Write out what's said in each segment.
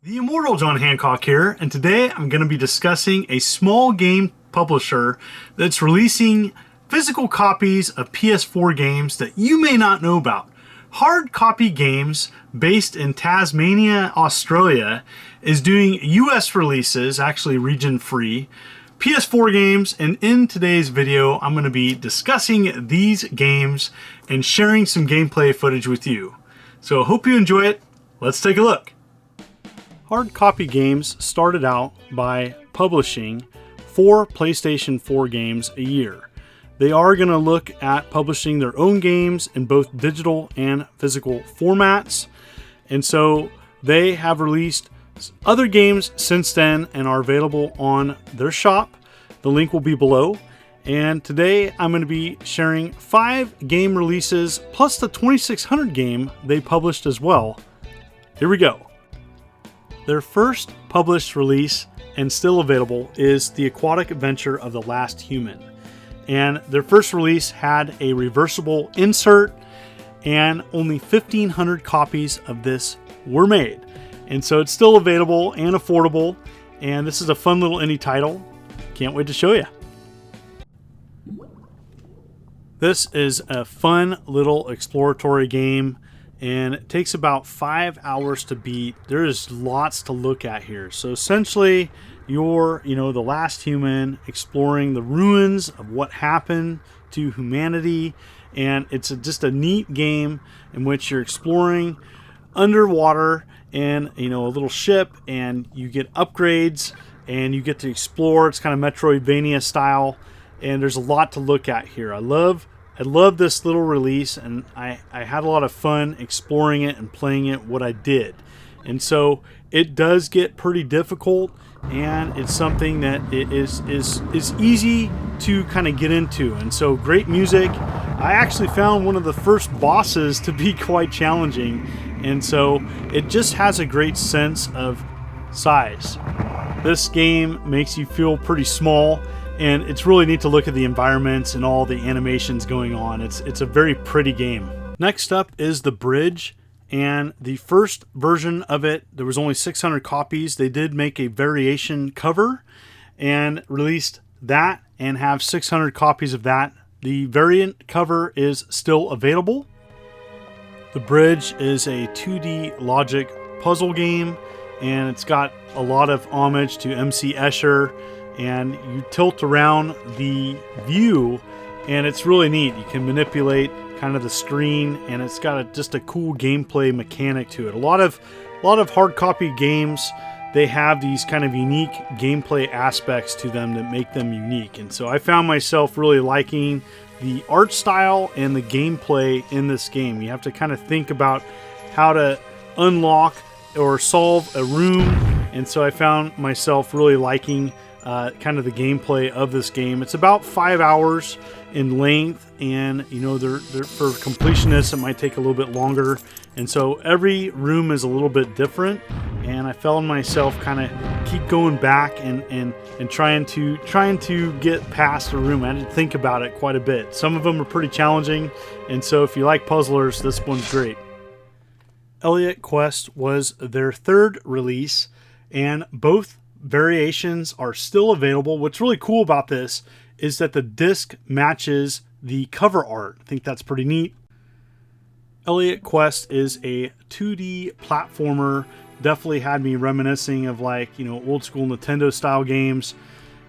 The immortal John Hancock here, and today I'm going to be discussing a small game publisher that's releasing physical copies of PS4 games that you may not know about. Hard Copy Games, based in Tasmania, Australia, is doing US releases, actually region free, PS4 games, and in today's video I'm going to be discussing these games and sharing some gameplay footage with you. So I hope you enjoy it. Let's take a look. Hard Copy Games started out by publishing 4 PlayStation 4 games a year. They are going to look at publishing their own games in both digital and physical formats. And so they have released other games since then and are available on their shop. The link will be below. And today I'm going to be sharing 5 game releases plus the 2600 game they published as well. Here we go. Their first published release and still available is the Aquatic Adventure of the Last Human. And their first release had a reversible insert, and only 1,500 copies of this were made. And so it's still available and affordable, and this is a fun little indie title. Can't wait to show you. This is a fun little exploratory game, and it takes about 5 hours to beat. There is lots to look at here. So essentially, you're, the last human exploring the ruins of what happened to humanity, and it's just a neat game in which you're exploring underwater in, a little ship, and you get upgrades, and you get to explore. It's kind of Metroidvania style, and there's a lot to look at here. I love this little release, and I had a lot of fun exploring it and playing it what I did. And so it does get pretty difficult, and it's something that it is easy to kind of get into. And so great music. I actually found one of the first bosses to be quite challenging, and so it just has a great sense of size. This game makes you feel pretty small, and it's really neat to look at the environments and all the animations going on. It's a very pretty game. Next up is The Bridge, and the first version of it, there was only 600 copies. They did make a variation cover and released that and have 600 copies of that. The variant cover is still available. The Bridge is a 2D logic puzzle game, and it's got a lot of homage to MC Escher, and you tilt around the view, and it's really neat. You can manipulate kind of the screen, and it's got just a cool gameplay mechanic to it. A lot of hard copy games, they have these kind of unique gameplay aspects to them that make them unique. And so I found myself really liking the art style and the gameplay in this game. You have to kind of think about how to unlock or solve a room, and so I found myself really liking kind of the gameplay of this game. It's about 5 hours in length, and for completionists it might take a little bit longer, and so every room is a little bit different, and I found myself kind of keep going back and trying to get past a room. I had to think about it quite a bit. Some of them are pretty challenging, and so if you like puzzlers, this one's great. Elliot Quest was their third release, and both variations are still available. What's really cool about this is that the disc matches the cover art. I think that's pretty neat. Elliot Quest is a 2D platformer. Definitely had me reminiscing of old school Nintendo style games.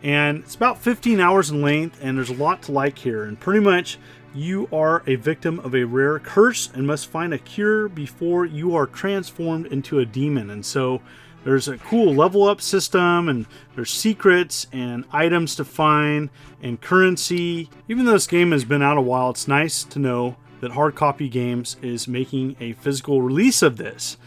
And it's about 15 hours in length, and there's a lot to like here. And pretty much you are a victim of a rare curse and must find a cure before you are transformed into a demon. And so there's a cool level up system, and there's secrets and items to find and currency. Even though this game has been out a while, it's nice to know that Hard Copy Games is making a physical release of this.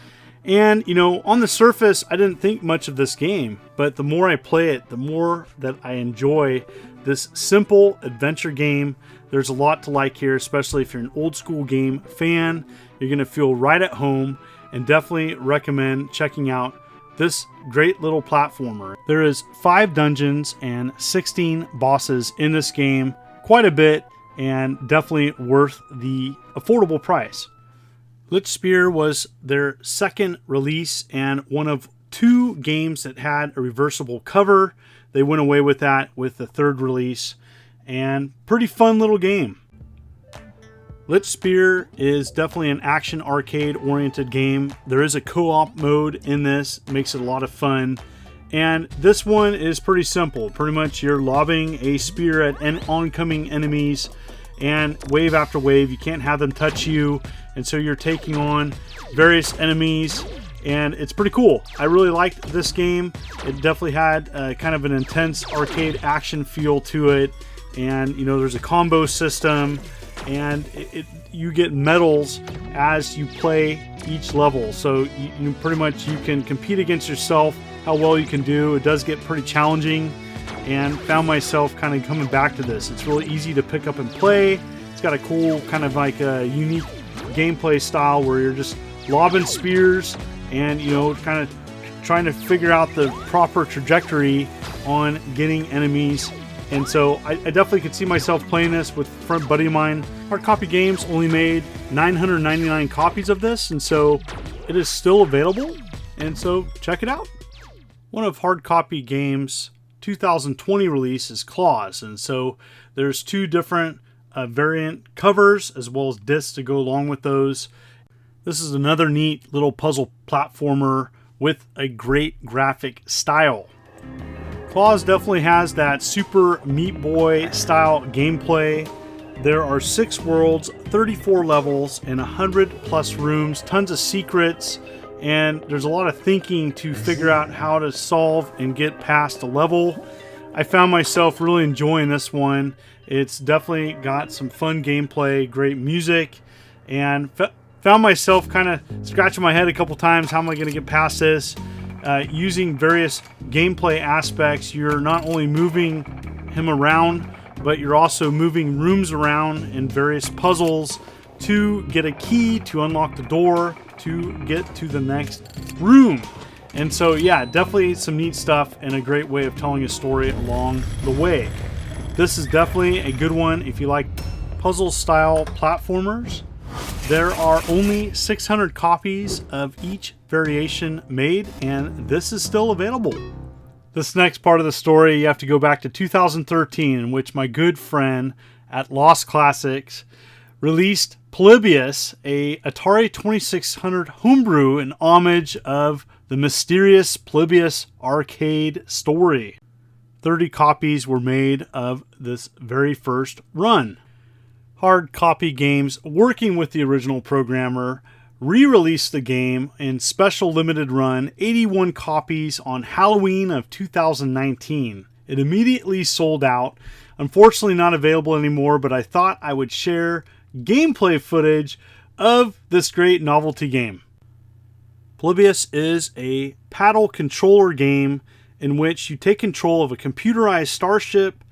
And, on the surface, I didn't think much of this game, but the more I play it, the more that I enjoy this simple adventure game. There's a lot to like here, especially if you're an old school game fan. You're going to feel right at home, and definitely recommend checking out this great little platformer. There is 5 dungeons and 16 bosses in this game, quite a bit, and definitely worth the affordable price. Lichtspeer was their second release and one of 2 games that had a reversible cover. They went away with that with the 3rd release, and pretty fun little game. Lichtspeer is definitely an action arcade oriented game. There is a co-op mode in this, makes it a lot of fun. And this one is pretty simple. Pretty much you're lobbing a spear at oncoming enemies, and wave after wave, you can't have them touch you. And so you're taking on various enemies, and it's pretty cool. I really liked this game. It definitely had kind of an intense arcade action feel to it. And you know, there's a combo system, and you get medals as you play each level. So you pretty much you can compete against yourself, how well you can do. It does get pretty challenging, and found myself kind of coming back to this. It's really easy to pick up and play. It's got a cool kind of like a unique gameplay style where you're just lobbing spears and, you know, kind of trying to figure out the proper trajectory on getting enemies. And so I definitely could see myself playing this with a friend buddy of mine. Hard Copy Games only made 999 copies of this, and so it is still available, and so check it out. One of Hard Copy Games' 2020 release is Klaus, and so there's 2 different variant covers as well as discs to go along with those. This is another neat little puzzle platformer with a great graphic style. Klaus definitely has that Super Meat Boy style gameplay. There are 6 worlds, 34 levels, and 100 plus rooms, tons of secrets, and there's a lot of thinking to figure out how to solve and get past a level. I found myself really enjoying this one. It's definitely got some fun gameplay, great music, and found myself kind of scratching my head a couple times. How am I going to get past this? Using various gameplay aspects, you're not only moving him around, but you're also moving rooms around in various puzzles to get a key to unlock the door to get to the next room. And so, yeah, definitely some neat stuff and a great way of telling a story along the way. This is definitely a good one if you like puzzle-style platformers. There are only 600 copies of each variation made, and this is still available. This next part of the story, you have to go back to 2013, in which my good friend at Lost Classics released Polyibus, a Atari 2600 homebrew in homage of the mysterious Polyibus arcade story. 30 copies were made of this very first run. Hard Copy Games, working with the original programmer, re-released the game in special limited run, 81 copies on Halloween of 2019. It immediately sold out. Unfortunately not available anymore, but I thought I would share gameplay footage of this great novelty game. Polyibus is a paddle controller game in which you take control of a computerized starship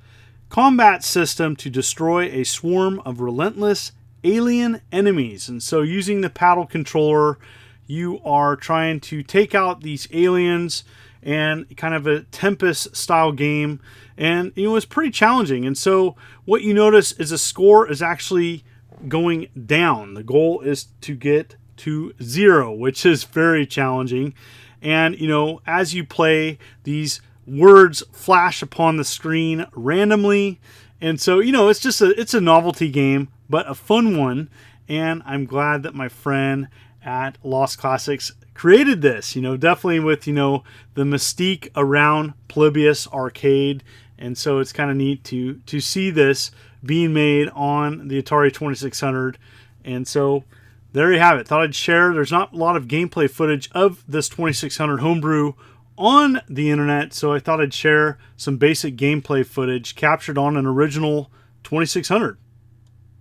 combat system to destroy a swarm of relentless alien enemies. And so using the paddle controller, you are trying to take out these aliens, and kind of a Tempest style game. And it was pretty challenging. And so what you notice is the score is actually going down. The goal is to get to 0, which is very challenging. And, you know, as you play, these words flash upon the screen randomly. And so, you know, it's a novelty game, but a fun one. And I'm glad that my friend at Lost Classics created this, you know, definitely with, you know, the mystique around Polyibus arcade. And so it's kind of neat to see this being made on the Atari 2600. And so there you have it. Thought I'd share. There's not a lot of gameplay footage of this 2600 homebrew on the internet, so I thought I'd share some basic gameplay footage captured on an original 2600.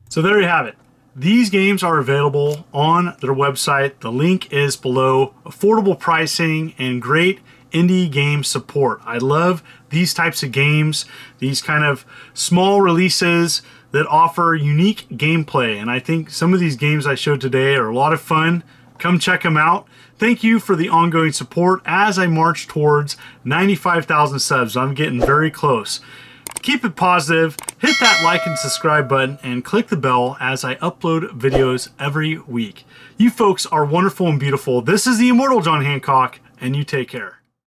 So there you have it. These games are available on their website. The link is below. Affordable pricing and great indie game support. I love these types of games, these kind of small releases that offer unique gameplay. And I think some of these games I showed today are a lot of fun. Come check them out. Thank you for the ongoing support as I march towards 95,000 subs. I'm getting very close. Keep it positive, hit that like and subscribe button, and click the bell as I upload videos every week. You folks are wonderful and beautiful. This is the Immortal John Hancock, and you take care.